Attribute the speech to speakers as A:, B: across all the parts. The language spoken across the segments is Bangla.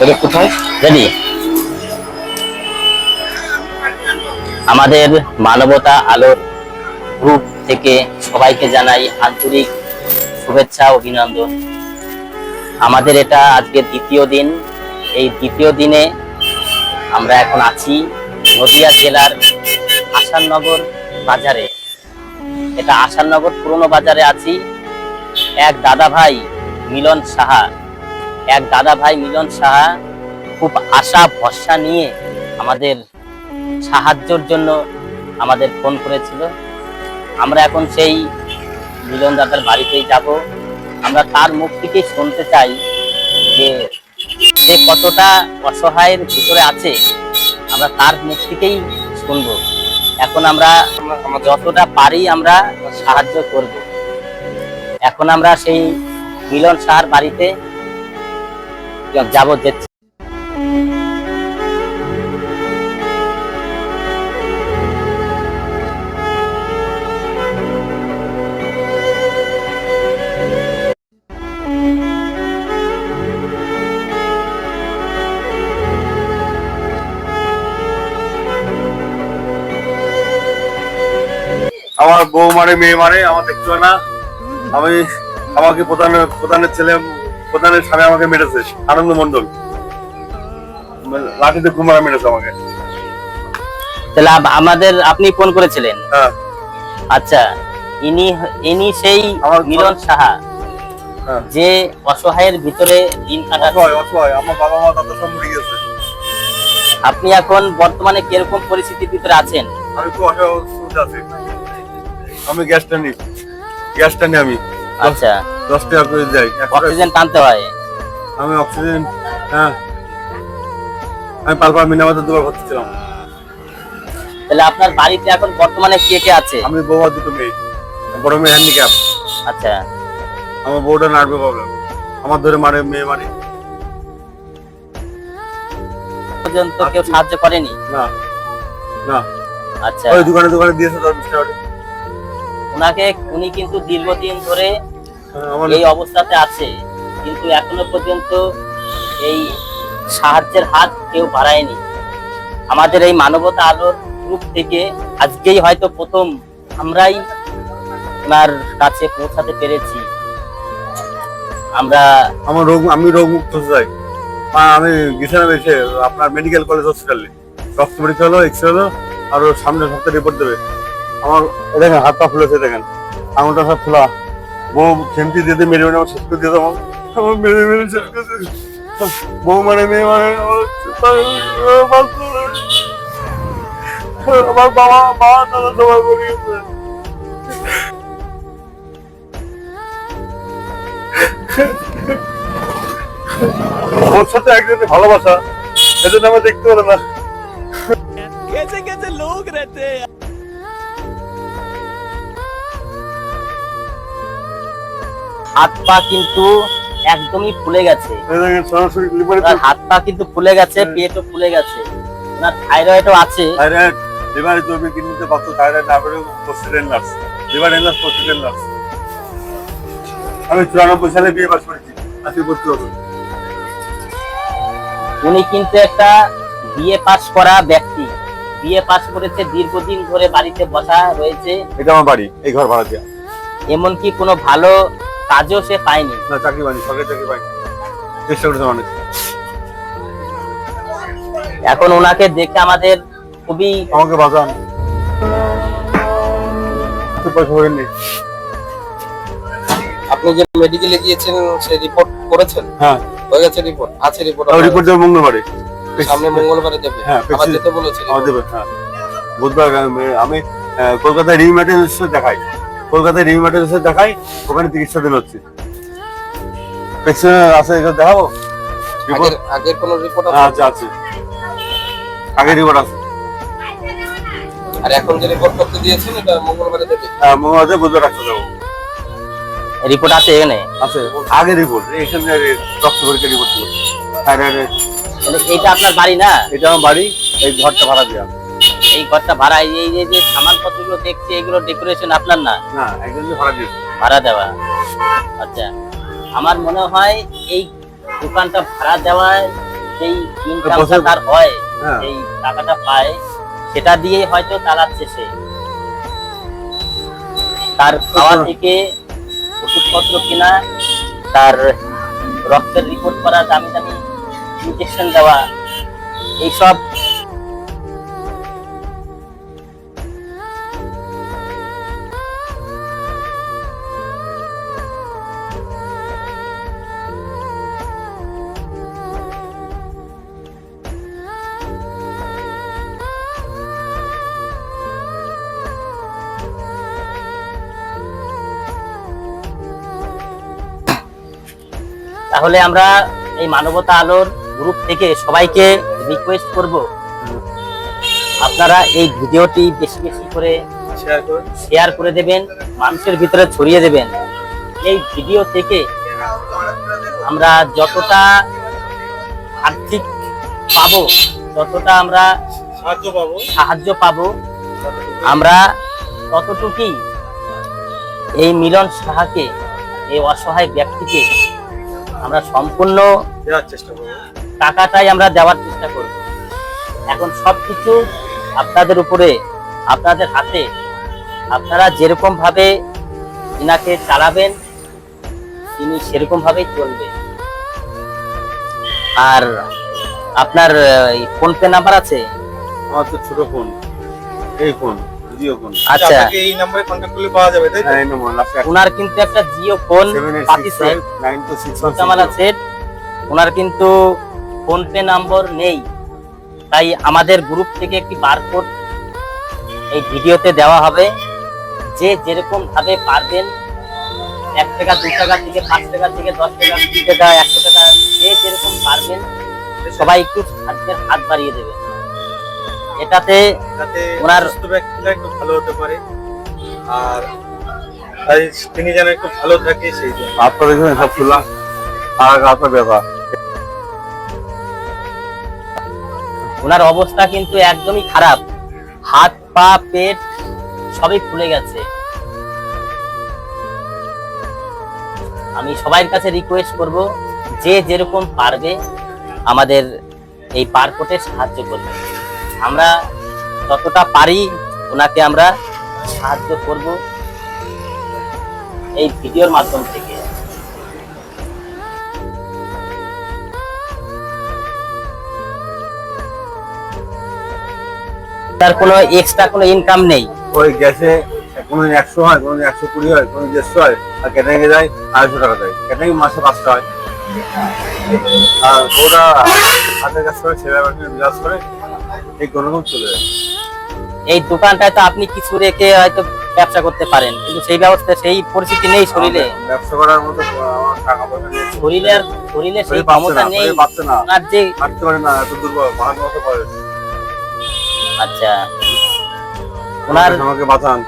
A: এটা কোথায়
B: জানি আমাদের মানবতা আলোর গ্রুপ থেকে সবাইকে জানাই আন্তরিক শুভেচ্ছা অভিনন্দন। আমাদের এটা আজকে দ্বিতীয় দিন। এই দ্বিতীয় দিনে আমরা এখন আছি নদিয়া জেলার আসাননগর বাজারে। এটা আসাননগর পুরনো বাজারে আছি। এক দাদা ভাই মিলন সাহা খুব আশা ভরসা নিয়ে আমাদের সাহায্যের জন্য আমাদের ফোন করেছিল। আমরা এখন সেই মিলন দাদার বাড়িতেই যাব। আমরা তার মুখ থেকেই শুনতে চাই যে যে কতটা অসহায়ের ভিতরে আছে, আমরা তার মুখ থেকেই শুনবো। এখন আমরা যতটা পারি আমরা সাহায্য করব। এখন আমরা সেই মিলন সাহার বাড়িতে যাব।
A: আমার বউ মারে মেয়ে মারে আমার দেখতে হয় না। আমাকে প্রধানের ছেলে প্রধানের স্বামী আমাকে মেরেছে, আনন্দ মন্ডল লাঠিতে কুমারা মেরেছে আমাকে।
B: তাহলে আপনি ফোন করেছিলেন?
A: হ্যাঁ।
B: আচ্ছা, ইনি সেই মিলন সাহা যে অসহায়ের ভিতরে দিন কাটাচ্ছে।
A: অসহায় আমার বাবা মা দাদা সব মরে গেছে।
B: আপনি এখন বর্তমানে কিরকম পরিস্থিতির ভিতরে আছেন?
A: আমি খুব অসহায় আছি। আমি গ্যাসটা নিই আমি।
B: আচ্ছা,
A: 10 টাকা করে যাই,
B: অক্সিজেন টানতে হয়।
A: আমি অক্সিজেন, হ্যাঁ, আমি পালপাল মিনাবাজার দুবার ভর্তি ছিলাম।
B: তাহলে আপনার বাড়িতে এখন বর্তমানে কে কে আছে?
A: আমি বউ আর দুটো মেয়ে। বড় মেয়ে হ্যান্ডিক্যাপ।
B: আচ্ছা,
A: আমার বউটা নার্ভে প্রবলেম, আমার ধরে মারে মেয়ে মারে।
B: পর্যন্ত কেউ সাহায্য করেনি?
A: না না।
B: আচ্ছা,
A: ওই দোকানে দিয়েছে 10 টাকা।
B: উনি কিন্তু দীর্ঘদিন ধরে এই অবস্থাতে আছে, কিন্তু এখনো পর্যন্ত এই সাহায্যের হাত কেউ বাড়ায়নি। আমাদের এই মানবতা আলোর গ্রুপ থেকে আজকেই হয়তো প্রথম আমরাই ওনার কাছে পৌঁছাতে পেরেছি।
A: আমি রোগ মুক্ত চাই। আমি গেছিলাম এসে আপনার মেডিকেল কলেজ হসপিটালে, রক্ত পরীক্ষা হলো, এক্স রে হলো, আর সামনে সপ্তাহে রিপোর্ট দেবে। আমার দেখেন হাত পা ফুলেছে, দেখেন আঙুলটা সব খোলা। বউ খেমটি দিয়ে মেরে আমার শেষ করে দিয়ে আমার মেরে শেষ করে। বউ মানে মেয়ে মানে আমার বাবা দাদা সবাই মরে গেছে। ওর সাথে একজনের ভালোবাসা, এজন্য আমার দেখতে পারে না।
C: कैसे कैसे लोग रहते हैं।
B: হাত পা কিন্তু একদমই ফুলে গেছে।
A: সরাসরি
B: হাত পা কিন্তু ফুলে গেছে, পেটও ফুলে গেছে। ওনার থাইরয়েডও আছে।
A: থাইরয়েড, লিভার চর্বি, কিডনিতে পাচ্ছ থাইরয়েড, তারপরে পোস্টেডেনার্স, লিভার এনার্স, পোস্টেডেনার্স। আমি 94 সালে বিয়ে পাস করেছি, 80 বছর।
B: উনি কিন্তু একটা বিএ পাস করা ব্যক্তি, বিএ পাস করেছে, দীর্ঘদিন ধরে বাড়িতে বসা রয়েছে।
A: এটা আমার বাড়ি, এই ঘর ভাড়া দেওয়া।
B: এমনকি কোনো ভালো কাজও সে পায়নি।
A: না, চাকরি পাইনি, সরকারি চাকরি পাইনি, চেষ্টা করেছে অনেক।
B: এখন ওনাকে দেখে আমাদের খুবই,
A: আমাকে বাঁচান, পয়সা হয়নি।
C: আপনি যে মেডিকেলে গিয়েছেন সেই রিপোর্ট করেছেন?
A: হ্যাঁ,
C: হয়ে গেছে রিপোর্ট? আছে রিপোর্ট?
A: রিপোর্ট দেবে মঙ্গলবারে।
C: সামনে মঙ্গলবারে দেবে?
A: হ্যাঁ,
C: আবার যেতে বলেছে?
A: আমার দেবে, হ্যাঁ। বুধবার আমি কলকাতায় রিউম্যাটাইটিসে দেখাই, ওখানে চিকিৎসা দিন হচ্ছে। পেছনে আছে, এটা দেখাবো।
C: আগের কোনো রিপোর্ট
A: আচ্ছা আছে, আগের রিপোর্ট আছে।
C: আর এখন যে রিপোর্ট করতে দিয়েছেন এটা মঙ্গলবারে দেবে?
A: হ্যাঁ, মঙ্গলবারে বুধবার রাখতে দেবো।
B: রিপোর্ট আছে এখানে?
A: আছে, আগের রিপোর্ট, এখানে রক্ত পরীক্ষা রিপোর্ট ছিল। থাইরয়েড।
B: এইটা আপনার বাড়ি না?
A: এটা আমার বাড়ি, এই ঘরটা ভাড়া দেওয়া।
B: এই ঘরটা ভাড়া, এই যে সামানপত্রগুলো দেখছি এগুলো ডেকোরেশন আপনার না?
A: না, একজন ভাড়া দিয়েছে।
B: ভাড়া দেওয়া। আচ্ছা, আমার মনে হয় এই দোকানটা ভাড়া দেওয়ায় যেই ইনকামটা
A: বছর-
B: তার হয়,
A: হ্যাঁ।
B: এই টাকাটা পায়, সেটা দিয়েই হয়তো চালাচ্ছে সে। তার খাওয়া থেকে ওষুধপত্র কিনা, তার রক্তের রিপোর্ট করা, দামি দামি ইনজেকশন দেওয়া, এইসব তাহলে আমরা এই মানবতা আলোর গ্রুপ থেকে সবাইকে রিকোয়েস্ট করব, আপনারা এই ভিডিওটি বেশি বেশি করে শেয়ার করে দেবেন, মানুষের ভিতরে ছড়িয়ে দেবেন। এই ভিডিও থেকে আমরা যতটা আর্থিক পাবো, যতটা আমরা সাহায্য পাবো, আমরা ততটুকুই এই মিলন সাহাকে, এই অসহায় ব্যক্তিকে আমরা সম্পূর্ণ
A: দেওয়ার চেষ্টা করবো।
B: টাকাটাই আমরা দেওয়ার চেষ্টা করব। এখন সবকিছু আপনাদের উপরে, আপনাদের হাতে। আপনারা যেরকম ভাবে ইনাকে চালাবেন, তিনি সেরকম ভাবেই চলবে। আর আপনার ফোন পে নাম্বার আছে?
A: আমার তো ছোট ফোন, এই ফোন, জিও ফোন।
B: আচ্ছা,
C: আপনাকে এই নম্বরে কন্টাক্ট করলে পাওয়া যাবে, তাই তো?
A: হ্যাঁ, এই নম্বর লাস্টে
B: ওনার কিন্তু একটা জিও ফোন পাতিছে,
A: 78659261
B: জামালা সেট। ওনার কিন্তু ফোন পে নম্বর নেই, তাই আমাদের গ্রুপ থেকে একটি বারকোড এই ভিডিওতে দেওয়া হবে। যে যেরকম ভাবে পারবেন, 1 টাকা 2 টাকা থেকে 5 টাকা থেকে 10 টাকা 20 টাকা 100 টাকা, যে যেরকম পারবেন সবাই একটু সাহায্যের হাত বাড়িয়ে দেবেন। এটাতে
C: যাতে
B: ওনার
C: সুস্থ ব্যক্তিটা একটু ভালো হতে পারে, আর তাই তিনি যেন একটু ভালো থাকে সেই জন্য।
A: আপনার এখানে সব খোলা, আর আপনার ব্যাপার।
B: ওনার অবস্থা কিন্তু একদমই খারাপ, হাত পা পেট সবই ফুলে গেছে। আমি সবার কাছে রিকোয়েস্ট করব, যে যেরকম পারবে আমাদের এই বারকোডে সাহায্য করবে। আমরা যতটা পারি ওনাকে আমরা সাহায্য করব এই ভিডিওর মাধ্যম থেকে। তার কোনো এক্সট্রা কোনো ইনকাম নেই।
A: ওই গ্যাসে কোনোদিন 100 হয়, কোনোদিন 120 হয়, কোনোদিন 150 হয়, আর ক্যাটারিং এ যায় 250 টাকা দেয়। ক্যাটারিং মাসে 5টা হয়, আর ওরা হাতের কাজ করে, ছেলে বিরাজ করে, এই কোনো রকম চলে যায়।
B: এই দোকানটায় তো আপনি কিছু রেখে হয়তো ব্যবসা করতে পারেন, কিন্তু সেই ব্যবস্থা, সেই পরিস্থিতি নেই শরীরে।
A: ব্যবসা করার মতো আমার টাকা পয়সা নেই।
B: শরীরে সেই
A: শরীর পাচ্ছে
B: ক্ষমতা
A: না,
B: নেই।
A: শরীর পাচ্ছে না,
B: ওনার যে
A: হাঁটতে পারে না, এত দুর্বল, ভাঙার মতো করে।
B: আচ্ছা, ওনার
A: আমাকে বাঁচান।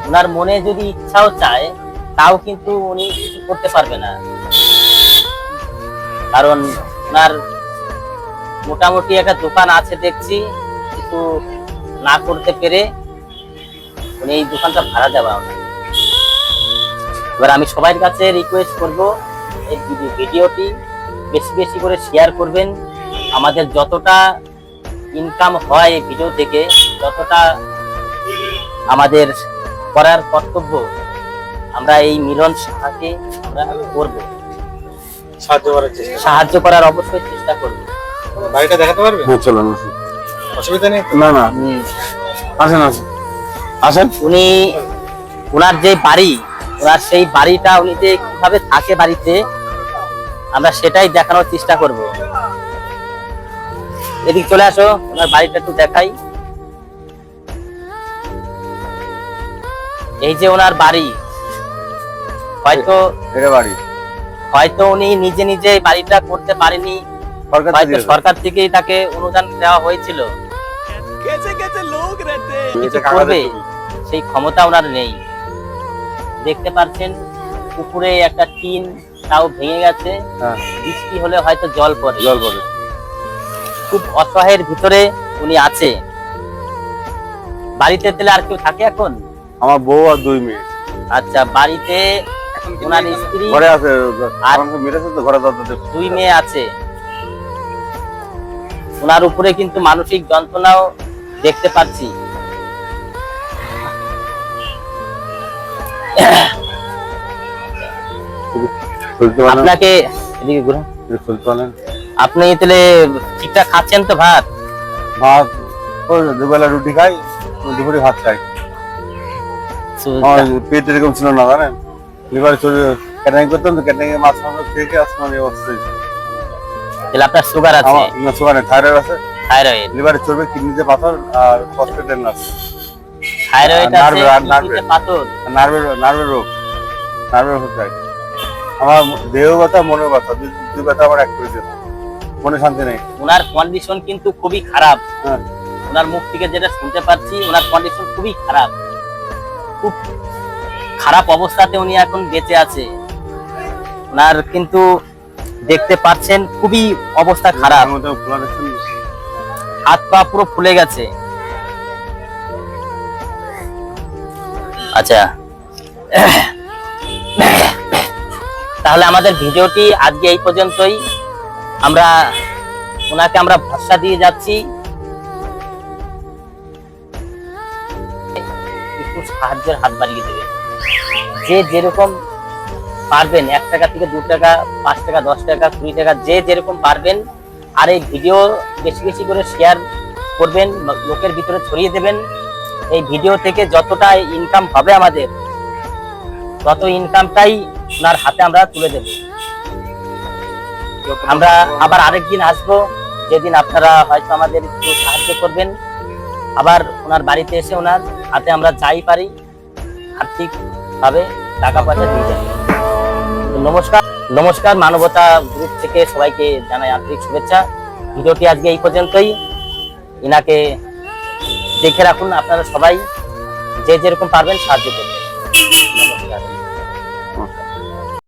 B: ওনার মনে যদি ইচ্ছাও চায়, তাও কিন্তু উনি কিছু করতে পারবে না, কারণ ওনার মোটামুটি একটা দোকান আছে দেখছি, কিন্তু না করতে পেরে উনি এই দোকানটা ভাড়া দেওয়া ওনার। এবার আমি সবার কাছে রিকোয়েস্ট করব, এই ভিডিওটি বেশি বেশি করে শেয়ার করবেন। আমাদের যতটা ইনকাম হয় এই ভিডিও থেকে, যতটা আমাদের করার কর্তব্য, আমরা এই মিলন সাহাকে আমরা করব,
C: সাহায্য করার চেষ্টা।
B: সাহায্য করার অবশ্যই চেষ্টা করব।
C: বাড়িটা দেখাতে পারবে?
A: হ্যাঁ, চলুন আসুন।
C: অসুবিধা নেই তো?
A: না না, আসেন আসেন আসেন।
B: উনি, ওনার যে বাড়ি, ওনার সেই বাড়িটা, উনি যে কিভাবে থাকে বাড়িতে, আমরা সেটাই দেখানোর চেষ্টা করব। এদিকে চলে আসো, ওনার বাড়িটা একটু দেখাই। এই যে ওনার বাড়ি, হয়তো
A: এটা বাড়ি
B: হয়তো উনি নিজে নিজে এই বাড়িটা করতে পারেনি,
A: সরকার
B: হয়তো
A: থেকে।
B: সরকার থেকেই তাকে অনুদান দেওয়া হয়েছিল, কিছু
A: এটা
B: করবে
A: কাকাদের ছবি।
B: সেই ক্ষমতা ওনার নেই। দেখতে পাচ্ছেন পুকুরে একটা টিন তাও ভেঙে গেছে,
A: হ্যাঁ,
B: বৃষ্টি হলে হয়তো জল পড়ে।
A: জল পড়ে।
B: খুব অসহায়ের ভিতরে উনি আছে। বাড়িতে তাহলে আর কেউ থাকে এখন?
A: আমার বউ আর 2 মেয়ে
B: আচ্ছা, বাড়িতে ওনার স্ত্রী
A: ঘরে আছে,
B: আর
A: আমাকে মেরেছে তো ঘরে দরজা দিয়ে।
B: 2 মেয়ে আছে। ওনার উপরে কিন্তু মানসিক যন্ত্রণাও দেখতে পাচ্ছি।
A: খুলতে পারেন?
B: আপনাকে এদিকে ঘুরুন।
A: খুলতে পারেন?
B: আপনি তাহলে ঠিকঠাক খাচ্ছেন তো ভাত?
A: ভাত ওই দুবেলা রুটি খাই, দুপুরে ভাত খাই। আমার পেট এরকম ছিল না জানেন, লিভার চলে ক্যাটারিং করতাম তো, ক্যাটারিং এ মাছ মাংস খেয়ে খেয়ে আসতে মানে অবস্থা হয়েছে।
B: তাহলে আপনার সুগার আছে,
A: আমার না সুগার নেই, থাইরয়েড আছে,
B: থাইরয়েড।
A: লিভারে চর্বি, কিডনিতে পাথর আর প্রস্টেটের আছে,
B: থাইরয়েড আছে,
A: নার্ভের
B: কিডনিতে পাথর।
A: নার্ভের রোগ, নার্ভের রোগ চাই। আমার দেহ ব্যথা, মনের ব্যথা, দুই ব্যথা আমার এক করে দিল, মনে শান্তি নেই।
B: ওনার কন্ডিশন কিন্তু খুবই খারাপ।
A: হ্যাঁ,
B: ওনার মুখ থেকে যেটা শুনতে পাচ্ছি, ওনার কন্ডিশন খুবই খারাপ, খুব খারাপ অবস্থাতে উনি এখন বেঁচে আছে। ওনার কিন্তু দেখতে পাচ্ছেন খুবই অবস্থা খারাপ,
A: আমার মধ্যে খোলা দেখছেন?
B: হাত পা পুরো ফুলে গেছে। আচ্ছা, তাহলে আমাদের ভিডিওটি আজকে এই পর্যন্তই। ওনাকে ভরসা দিয়ে যাচ্ছি, একটু সাহায্যের হাত বাড়িয়ে দেবে। যে যেরকম পারবেন, 1 টাকা থেকে 2 টাকা, 5 টাকা, 10 টাকা, 20 টাকা, যে যেরকম পারবেন। আর এই ভিডিও বেশি বেশি করে শেয়ার করবেন, লোকের ভিতরে ছড়িয়ে দেবেন। এই ভিডিও থেকে যতটা ইনকাম হবে আমাদের, তত ইনকামটাই ওনার হাতে আমরা তুলে দেব। আমরা আবার আরেকদিন আসবো, যেদিন আপনারা হয়তো আমাদের একটু সাহায্য করবেন। আবার ওনার বাড়িতে এসে ওনার হাতে আমরা যাই পারি আর্থিক ভাবে টাকা পয়সা দিয়ে যাবো। নমস্কার, নমস্কার। মানবতা গ্রুপ থেকে সবাইকে জানাই আন্তরিক শুভেচ্ছা। ভিডিওটি আজকে এই পর্যন্তই। ইনাকে দেখে রাখুন, আপনারা সবাই যে যেরকম পারবেন সাহায্য করবেন। নমস্কার।